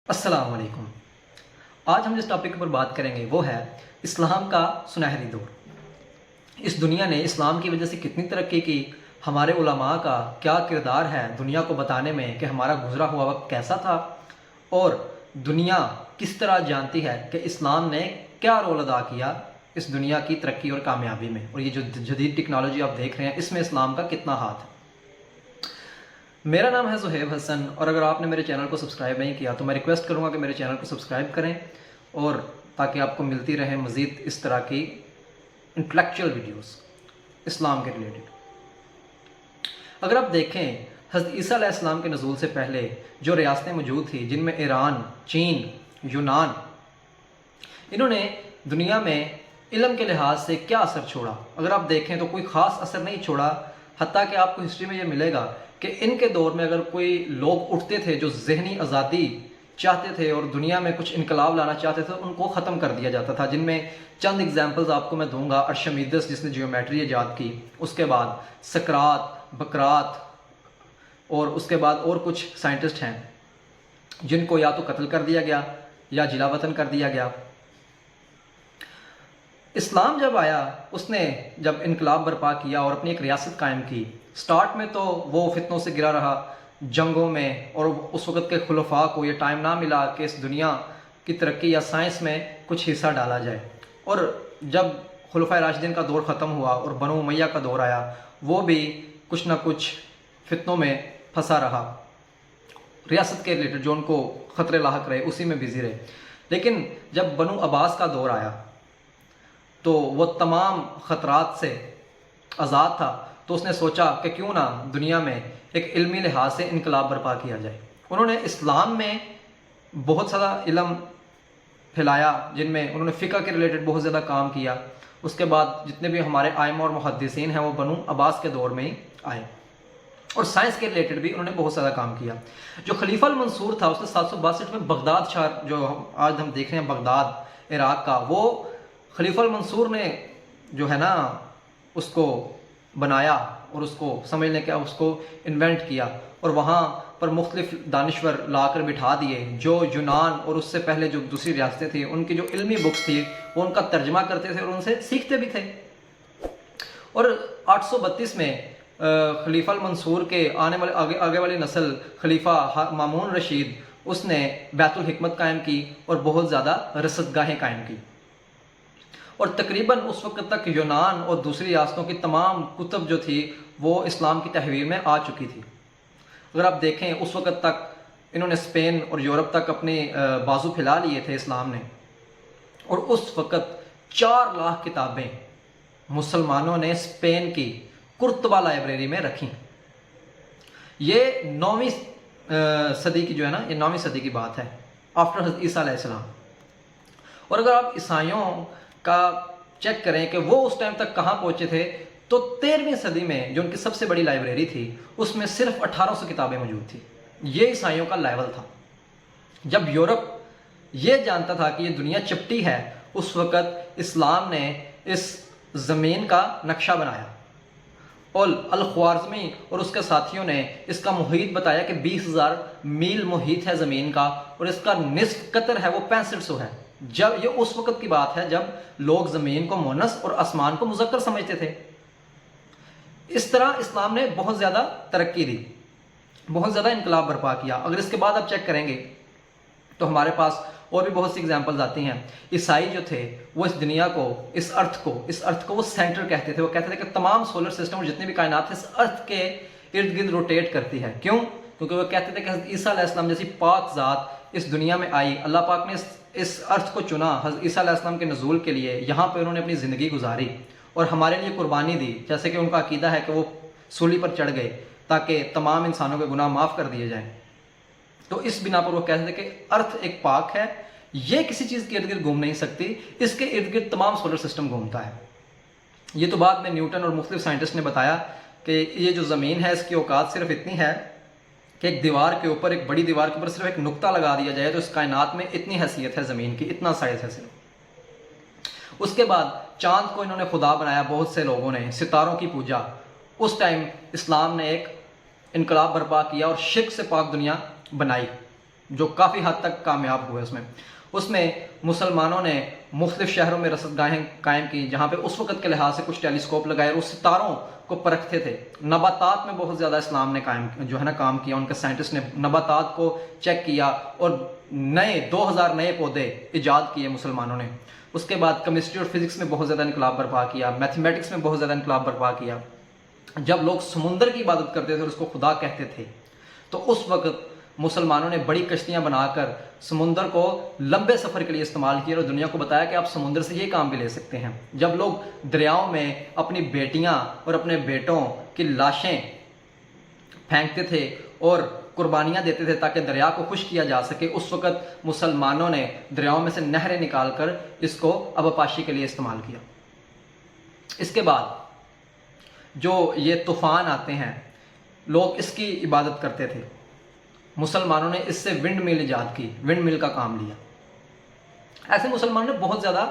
السلام علیکم۔ آج ہم جس ٹاپک پر بات کریں گے وہ ہے اسلام کا سنہری دور۔ اس دنیا نے اسلام کی وجہ سے کتنی ترقی کی، ہمارے علماء کا کیا کردار ہے دنیا کو بتانے میں کہ ہمارا گزرا ہوا وقت کیسا تھا، اور دنیا کس طرح جانتی ہے کہ اسلام نے کیا رول ادا کیا اس دنیا کی ترقی اور کامیابی میں، اور یہ جو جدید ٹیکنالوجی آپ دیکھ رہے ہیں اس میں اسلام کا کتنا ہاتھ ہے۔ میرا نام ہے زہیب حسن، اور اگر آپ نے میرے چینل کو سبسکرائب نہیں کیا تو میں ریکویسٹ کروں گا کہ میرے چینل کو سبسکرائب کریں، اور تاکہ آپ کو ملتی رہے مزید اس طرح کی انٹلیکچوئل ویڈیوز اسلام کے ریلیٹڈ۔ اگر آپ دیکھیں، حضرت عیسیٰ علیہ السلام کے نزول سے پہلے جو ریاستیں موجود تھیں، جن میں ایران، چین، یونان، انہوں نے دنیا میں علم کے لحاظ سے کیا اثر چھوڑا؟ اگر آپ دیکھیں تو کوئی خاص اثر نہیں چھوڑا، حتیٰ کہ آپ کو ہسٹری میں یہ ملے گا کہ ان کے دور میں اگر کوئی لوگ اٹھتے تھے جو ذہنی آزادی چاہتے تھے اور دنیا میں کچھ انقلاب لانا چاہتے تھے، ان کو ختم کر دیا جاتا تھا، جن میں چند اگزامپلز آپ کو میں دوں گا۔ ارشمیدس جس نے جیومیٹری ایجاد کی، اس کے بعد سقراط، بقراط، اور اس کے بعد اور کچھ سائنٹسٹ ہیں جن کو یا تو قتل کر دیا گیا یا جلا وطن کر دیا گیا۔ اسلام جب آیا، اس نے جب انقلاب برپا کیا اور اپنی ایک ریاست قائم کی، سٹارٹ میں تو وہ فتنوں سے گرا رہا، جنگوں میں، اور اس وقت کے خلفاء کو یہ ٹائم نہ ملا کہ اس دنیا کی ترقی یا سائنس میں کچھ حصہ ڈالا جائے۔ اور جب خلفائے راشدین کا دور ختم ہوا اور بنو امیہ کا دور آیا، وہ بھی کچھ نہ کچھ فتنوں میں پھنسا رہا، ریاست کے ریلیٹڈ جو ان کو خطرے لاحق رہے اسی میں بزی رہے۔ لیکن جب بنو عباس کا دور آیا تو وہ تمام خطرات سے آزاد تھا، تو اس نے سوچا کہ کیوں نہ دنیا میں ایک علمی لحاظ سے انقلاب برپا کیا جائے۔ انہوں نے اسلام میں بہت زیادہ علم پھیلایا، جن میں انہوں نے فقہ کے ریلیٹڈ بہت زیادہ کام کیا۔ اس کے بعد جتنے بھی ہمارے ائمہ اور محدثین ہیں وہ بنو عباس کے دور میں ہی آئے، اور سائنس کے ریلیٹڈ بھی انہوں نے بہت زیادہ کام کیا۔ جو خلیفہ المنصور تھا، اس نے 762 میں بغداد شہر جو آج ہم دیکھ رہے ہیں بغداد عراق کا، وہ خلیفہ المنصور نے جو ہے نا اس کو بنایا، اور اس کو سمجھنے کا اس کو انوینٹ کیا، اور وہاں پر مختلف دانشور لا کر بٹھا دیے جو یونان اور اس سے پہلے جو دوسری ریاستیں تھیں ان کی جو علمی بکس تھی وہ ان کا ترجمہ کرتے تھے اور ان سے سیکھتے بھی تھے۔ اور 832 میں خلیفہ المنصور کے آگے والی نسل خلیفہ مامون رشید، اس نے بیت الحکمت قائم کی اور بہت زیادہ رصدگاہیں قائم کی، اور تقریباً اس وقت تک یونان اور دوسری ریاستوں کی تمام کتب جو تھی وہ اسلام کی تحویل میں آ چکی تھی۔ اگر آپ دیکھیں اس وقت تک انہوں نے اسپین اور یورپ تک اپنے بازو پھیلا لیے تھے اسلام نے، اور اس وقت 4 لاکھ کتابیں مسلمانوں نے اسپین کی قرطبہ لائبریری میں رکھیں۔ یہ 9ویں صدی کی جو ہے نا، یہ 9ویں صدی کی بات ہے، آفٹر حضرت عیسیٰ علیہ السلام۔ اور اگر آپ عیسائیوں کا چیک کریں کہ وہ اس ٹائم تک کہاں پہنچے تھے، تو 13ویں صدی میں جو ان کی سب سے بڑی لائبریری تھی اس میں صرف 1800 کتابیں موجود تھی۔ یہ عیسائیوں کا لیول تھا۔ جب یورپ یہ جانتا تھا کہ یہ دنیا چپٹی ہے، اس وقت اسلام نے اس زمین کا نقشہ بنایا، اور الخوارزمی اور اس کے ساتھیوں نے اس کا محیط بتایا کہ 20,000 میل محیط ہے زمین کا، اور اس کا نصف قطر ہے وہ 6500 ہے۔ جب یہ اس وقت کی بات ہے جب لوگ زمین کو مونس اور آسمان کو مذکر سمجھتے تھے۔ اس طرح اسلام نے بہت زیادہ ترقی دی، بہت زیادہ انقلاب برپا کیا۔ اگر اس کے بعد آپ چیک کریں گے تو ہمارے پاس اور بھی بہت سی اگزامپلز آتی ہیں۔ عیسائی جو تھے وہ اس دنیا کو، اس ارتھ کو وہ سینٹر کہتے تھے۔ وہ کہتے تھے کہ تمام سولر سسٹم اور جتنے بھی کائنات ہے اس ارتھ کے ارد گرد روٹیٹ کرتی ہے۔ کیوں؟ کیونکہ وہ کہتے تھے کہ حضرت عیسیٰ علیہ السلام جیسی پاک ذات اس دنیا میں آئی، اللہ پاک نے اس ارتھ کو چنا حضرت عیسیٰ علیہ السلام کے نزول کے لیے، یہاں پہ انہوں نے اپنی زندگی گزاری اور ہمارے لیے قربانی دی، جیسے کہ ان کا عقیدہ ہے کہ وہ سولی پر چڑھ گئے تاکہ تمام انسانوں کے گناہ معاف کر دیے جائیں۔ تو اس بنا پر وہ کہتے تھے کہ ارتھ ایک پاک ہے، یہ کسی چیز کے ارد گرد گھوم نہیں سکتی، اس کے ارد گرد تمام سولر سسٹم گھومتا ہے۔ یہ تو بعد میں نیوٹن اور مختلف سائنٹسٹ نے بتایا کہ یہ جو زمین ہے اس کی اوقات صرف اتنی ہے کہ ایک دیوار کے اوپر، ایک بڑی دیوار کے اوپر صرف ایک نقطہ لگا دیا جائے تو اس کائنات میں اتنی حیثیت ہے زمین کی، اتنا سائز ہے صرف۔ اس کے بعد چاند کو انہوں نے خدا بنایا، بہت سے لوگوں نے ستاروں کی پوجا۔ اس ٹائم اسلام نے ایک انقلاب برپا کیا اور شرک سے پاک دنیا بنائی۔ جو کافی حد تک کامیاب ہوئے اس میں مسلمانوں نے مختلف شہروں میں رصد گاہیں قائم کی جہاں پہ اس وقت کے لحاظ سے کچھ ٹیلیسکوپ لگائے اور ستاروں کو پرکھتے تھے. نباتات میں بہت زیادہ اسلام نے کام کیا. ان کے سائنٹسٹ نے نباتات کو چیک کیا اور 2000 نئے پودے ایجاد کیے مسلمانوں نے. اس کے بعد کیمسٹری اور فزکس میں بہت زیادہ انقلاب برپا کیا, میتھمیٹکس میں بہت زیادہ انقلاب برپا کیا. جب لوگ سمندر کی عبادت کرتے تھے اور اس کو خدا کہتے تھے تو اس وقت مسلمانوں نے بڑی کشتیاں بنا کر سمندر کو لمبے سفر کے لیے استعمال کیا اور دنیا کو بتایا کہ آپ سمندر سے یہ کام بھی لے سکتے ہیں. جب لوگ دریاؤں میں اپنی بیٹیاں اور اپنے بیٹوں کی لاشیں پھینکتے تھے اور قربانیاں دیتے تھے تاکہ دریا کو خشک کیا جا سکے, اس وقت مسلمانوں نے دریاؤں میں سے نہریں نکال کر اس کو آبپاشی کے لیے استعمال کیا. اس کے بعد جو یہ طوفان آتے ہیں لوگ اس کی عبادت کرتے تھے. مسلمانوں نے اس سے ونڈ مل ایجاد کی, ونڈ مل کا کام لیا. ایسے مسلمانوں نے بہت زیادہ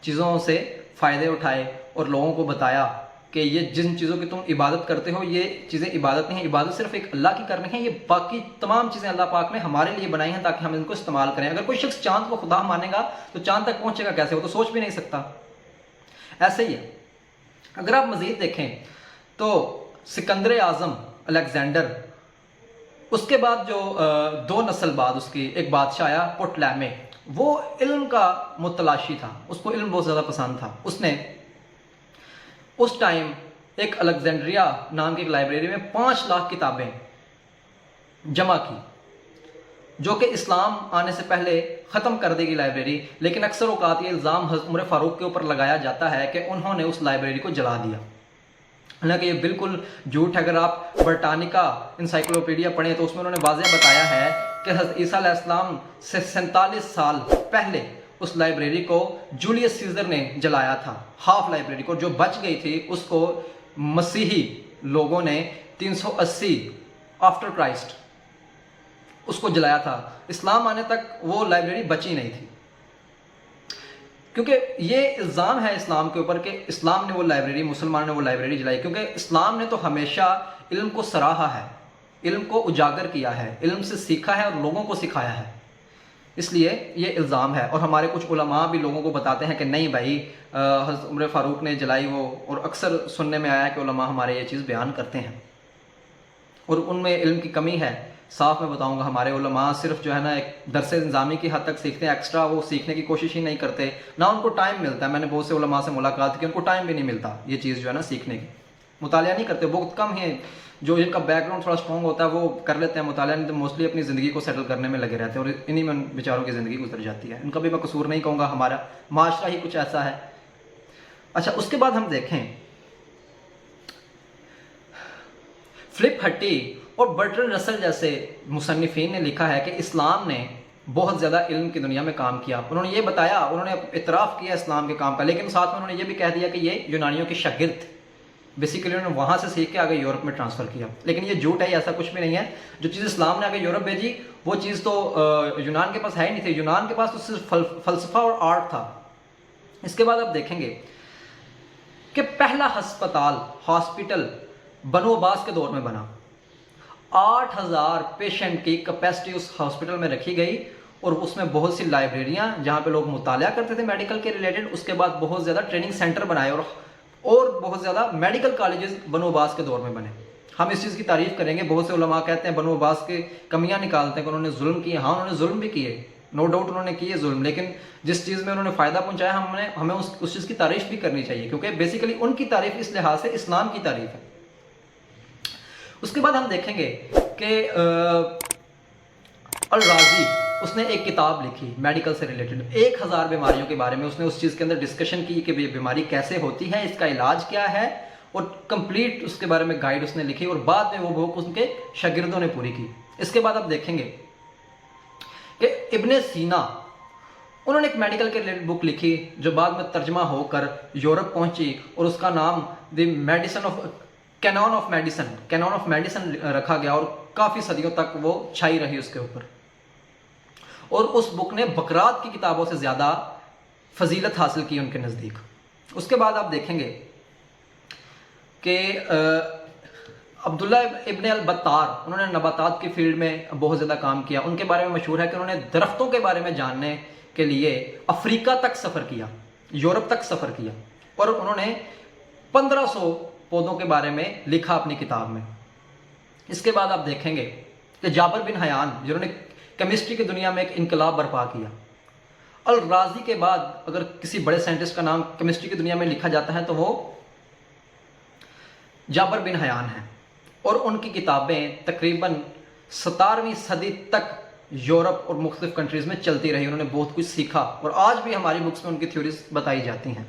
چیزوں سے فائدے اٹھائے اور لوگوں کو بتایا کہ یہ جن چیزوں کی تم عبادت کرتے ہو یہ چیزیں عبادت نہیں ہیں, عبادت صرف ایک اللہ کی کرنی ہے. یہ باقی تمام چیزیں اللہ پاک نے ہمارے لیے بنائی ہیں تاکہ ہم ان کو استعمال کریں. اگر کوئی شخص چاند کو خدا مانے گا تو چاند تک پہنچے گا کیسے, وہ تو سوچ بھی نہیں سکتا. ایسے ہی ہے. اگر آپ مزید دیکھیں تو سکندر اعظم الیگزینڈر, اس کے بعد جو 2 نسل بعد اس کی ایک بادشاہ آیا پٹلیمی, وہ علم کا متلاشی تھا, اس کو علم بہت زیادہ پسند تھا. اس نے اس ٹائم ایک الیگزینڈریا نام کی ایک لائبریری میں 5 لاکھ کتابیں جمع کی جو کہ اسلام آنے سے پہلے ختم کر دے گی لائبریری. لیکن اکثر اوقات یہ الزام حضرت عمر فاروق کے اوپر لگایا جاتا ہے کہ انہوں نے اس لائبریری کو جلا دیا, حالانکہ یہ بالکل جھوٹ ہے. اگر آپ برٹانیکا انسائکلوپیڈیا پڑھیں تو اس میں انہوں نے واضح بتایا ہے کہ حضرت عیسیٰ علیہ السلام سے 47 سال پہلے اس لائبریری کو جولیس سیزر نے جلایا تھا. ہاف لائبریری کو جو بچ گئی تھی اس کو مسیحی لوگوں نے 380 آفٹر کرائسٹ اس کو جلایا تھا. اسلام آنے تک وہ لائبریری بچی نہیں تھی, کیونکہ یہ الزام ہے اسلام کے اوپر کہ اسلام نے وہ لائبریری, مسلمان نے وہ لائبریری جلائی. کیونکہ اسلام نے تو ہمیشہ علم کو سراہا ہے, علم کو اجاگر کیا ہے, علم سے سیکھا ہے اور لوگوں کو سکھایا ہے. اس لیے یہ الزام ہے. اور ہمارے کچھ علماء بھی لوگوں کو بتاتے ہیں کہ نہیں بھائی حضرت عمر فاروق نے جلائی وہ, اور اکثر سننے میں آیا کہ علماء ہمارے یہ چیز بیان کرتے ہیں اور ان میں علم کی کمی ہے. صاف میں بتاؤں گا, ہمارے علماء صرف جو ہے نا ایک درس انظامی کی حد تک سیکھتے ہیں, ایکسٹرا وہ سیکھنے کی کوشش ہی نہیں کرتے, نہ ان کو ٹائم ملتا ہے. میں نے بہت سے علماء سے ملاقات کی, ان کو ٹائم بھی نہیں ملتا یہ چیز جو ہے نا سیکھنے کی. مطالعہ نہیں کرتے, بہت کم ہیں جو جن کا بیک گراؤنڈ تھوڑا اسٹرانگ ہوتا ہے وہ کر لیتے ہیں مطالعہ, نہیں تو موسٹلی اپنی زندگی کو سیٹل کرنے میں لگے رہتے ہیں اور انہی میں بیچاروں کی زندگی گزر جاتی ہے. ان کا بھی میں قصور نہیں کہوں گا, ہمارا معاشرہ ہی کچھ ایسا ہے. اچھا, اس کے بعد ہم دیکھیں فلپ ہٹی اور برٹرن رسل جیسے مصنفین نے لکھا ہے کہ اسلام نے بہت زیادہ علم کی دنیا میں کام کیا. انہوں نے یہ بتایا, انہوں نے اعتراف کیا اسلام کے کام کا, لیکن ساتھ میں انہوں نے یہ بھی کہہ دیا کہ یہ یونانیوں کے شاگرد, بیسیکلی انہوں نے وہاں سے سیکھ کے آگے یورپ میں ٹرانسفر کیا. لیکن یہ جھوٹ ہے, ایسا کچھ بھی نہیں ہے. جو چیز اسلام نے آگے یورپ بھیجی وہ چیز تو یونان کے پاس ہے ہی نہیں تھی. یونان کے پاس تو صرف فلسفہ اور آرٹ تھا. اس کے بعد آپ دیکھیں گے کہ پہلا ہاسپٹل بنو عباس کے دور میں بنا. 8000 پیشنٹ کی کیپیسٹی اس ہاسپٹل میں رکھی گئی اور اس میں بہت سی لائبریریاں جہاں پہ لوگ مطالعہ کرتے تھے میڈیکل کے ریلیٹڈ. اس کے بعد بہت زیادہ ٹریننگ سینٹر بنائے اور بہت زیادہ میڈیکل کالجز بنو عباس کے دور میں بنے. ہم اس چیز کی تعریف کریں گے. بہت سے علماء کہتے ہیں بنو عباس کی کمیاں نکالتے ہیں کہ انہوں نے ظلم کیے. ہاں, انہوں نے ظلم بھی کیے, نو ڈاؤٹ انہوں نے کیے ظلم, لیکن جس چیز میں انہوں نے فائدہ پہنچایا ہمیں اس چیز کی تعریف بھی کرنی چاہیے, کیونکہ بیسیکلی ان کی تعریف اس لحاظ سے اسلام کی تعریف ہے. اس کے بعد ہم دیکھیں گے کہ الرازی, اس نے ایک کتاب لکھی میڈیکل سے ریلیٹڈ 1000 بیماریوں کے بارے میں. اس نے اس چیز کے اندر ڈسکشن کی کہ یہ بیماری کیسے ہوتی ہے, اس کا علاج کیا ہے, اور کمپلیٹ اس کے بارے میں گائیڈ اس نے لکھی اور بعد میں وہ بک ان کے شاگردوں نے پوری کی. اس کے بعد آپ دیکھیں گے کہ ابن سینا, انہوں نے ایک میڈیکل کے ریلیٹڈ بک لکھی جو بعد میں ترجمہ ہو کر یورپ پہنچی اور اس کا نام کینون آف میڈیسن رکھا گیا اور کافی صدیوں تک وہ چھائی رہی اس کے اوپر. اور اس بک نے بقرات کی کتابوں سے زیادہ فضیلت حاصل کی ان کے نزدیک. اس کے بعد آپ دیکھیں گے کہ عبداللہ ابن البطار، انہوں نے نباتات کی فیلڈ میں بہت زیادہ کام کیا. ان کے بارے میں مشہور ہے کہ انہوں نے درختوں کے بارے میں جاننے کے لیے افریقہ تک سفر کیا، یورپ تک سفر کیا، اور انہوں نے 1500 پودوں کے بارے میں لکھا اپنی کتاب میں. اس کے بعد آپ دیکھیں گے کہ جابر بن حیان جنہوں نے کیمسٹری کی دنیا میں ایک انقلاب برپا کیا. الرازی کے بعد اگر کسی بڑے سائنٹسٹ کا نام کیمسٹری کی دنیا میں لکھا جاتا ہے تو وہ جابر بن حیان ہیں، اور ان کی کتابیں تقریباً 17ویں صدی تک یورپ اور مختلف کنٹریز میں چلتی رہی. انہوں نے بہت کچھ سیکھا اور آج بھی ہماری بکس میں ان کی تھیوریز بتائی جاتی ہیں.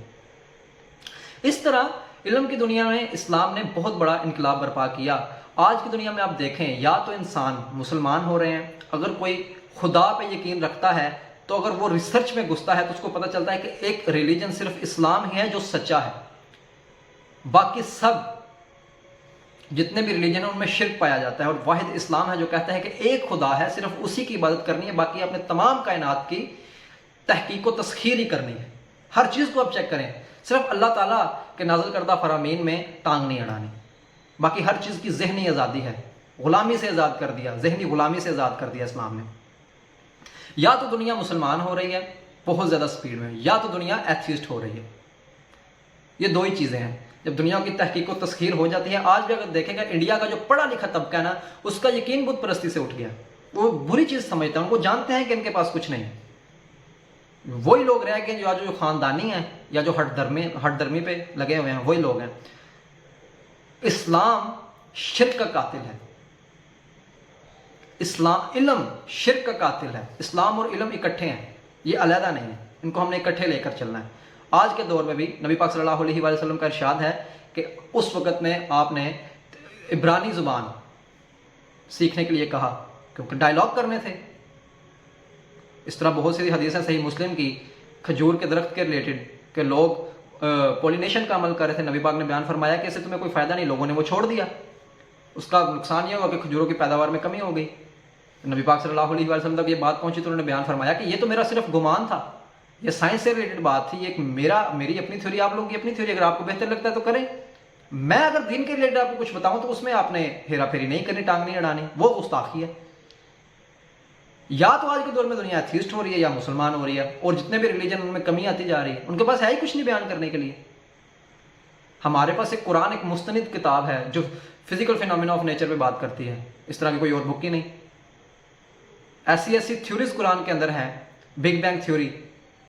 اس طرح علم کی دنیا میں اسلام نے بہت بڑا انقلاب برپا کیا. آج کی دنیا میں آپ دیکھیں، یا تو انسان مسلمان ہو رہے ہیں، اگر کوئی خدا پہ یقین رکھتا ہے تو اگر وہ ریسرچ میں گھستا ہے تو اس کو پتہ چلتا ہے کہ ایک ریلیجن صرف اسلام ہی ہے جو سچا ہے. باقی سب جتنے بھی ریلیجن ہیں ان میں شرک پایا جاتا ہے، اور واحد اسلام ہے جو کہتا ہے کہ ایک خدا ہے، صرف اسی کی عبادت کرنی ہے، باقی اپنے تمام کائنات کی تحقیق و تسخیر ہی کرنی ہے. ہر چیز کو آپ چیک کریں، صرف اللہ تعالیٰ کے نازل کردہ فرامین میں ٹانگ نہیں اڑانی، باقی ہر چیز کی ذہنی آزادی ہے. غلامی سے آزاد کر دیا، ذہنی غلامی سے آزاد کر دیا اسلام نے. یا تو دنیا مسلمان ہو رہی ہے بہت زیادہ سپیڈ میں، یا تو دنیا ایتھیسٹ ہو رہی ہے. یہ دو ہی چیزیں ہیں. جب دنیا کی تحقیق و تسخیر ہو جاتی ہے، آج بھی اگر دیکھیں گا انڈیا کا جو پڑھا لکھا طبقہ ہے نا، اس کا یقین بت پرستی سے اٹھ گیا. وہ بری چیز سمجھتا ہے، ان کو جانتے ہیں کہ ان کے پاس کچھ نہیں. وہی لوگ رہ گئے جو خاندانی ہیں یا جو ہٹ درمی پہ لگے ہوئے ہیں، وہی لوگ ہیں. اسلام شرک کا قاتل ہے. علم شرک کا قاتل ہے. اسلام اور علم اکٹھے ہیں، یہ علیحدہ نہیں ہے. ان کو ہم نے اکٹھے لے کر چلنا ہے. آج کے دور میں بھی نبی پاک صلی اللہ علیہ وسلم کا ارشاد ہے کہ اس وقت میں آپ نے عبرانی زبان سیکھنے کے لیے کہا، کیونکہ ڈائلاگ کرنے تھے. اس طرح بہت سی حدیثیں صحیح مسلم کی کھجور کے درخت کے ریلیٹڈ کہ لوگ پولینیشن کا عمل کر رہے تھے. نبی پاک نے بیان فرمایا کہ اس سے تمہیں کوئی فائدہ نہیں، لوگوں نے وہ چھوڑ دیا. اس کا نقصان یہ ہوا کہ کھجوروں کی پیداوار میں کمی ہو گئی. نبی پاک صلی اللہ علیہ وسلم تک یہ بات پہنچی تو انہوں نے بیان فرمایا کہ یہ تو میرا صرف گمان تھا، یہ سائنس سے ریلیٹڈ بات تھی. یہ میری اپنی تھیوری، آپ لوگوں کی اپنی تھیوری، اگر آپ کو بہتر لگتا ہے تو کریں. میں اگر دین کے ریلیٹڈ آپ کو کچھ بتاؤں تو اس میں آپ نے ہیرا پھیری نہیں کرنی، ٹانگ نہیں اڑانی، وہ گستاخی ہے. یا تو آج کے دور میں دنیا ایتھیسٹ ہو رہی ہے یا مسلمان ہو رہی ہے، اور جتنے بھی ریلیجن ان میں کمی آتی جا رہی ہے. ان کے پاس ہے ہی کچھ نہیں بیان کرنے کے لیے. ہمارے پاس ایک قرآن ایک مستند کتاب ہے جو فزیکل فینومینا آف نیچر پہ بات کرتی ہے. اس طرح کی کوئی اور بک ہی نہیں. ایسی تھیوریز قرآن کے اندر ہیں، بگ بینگ تھیوری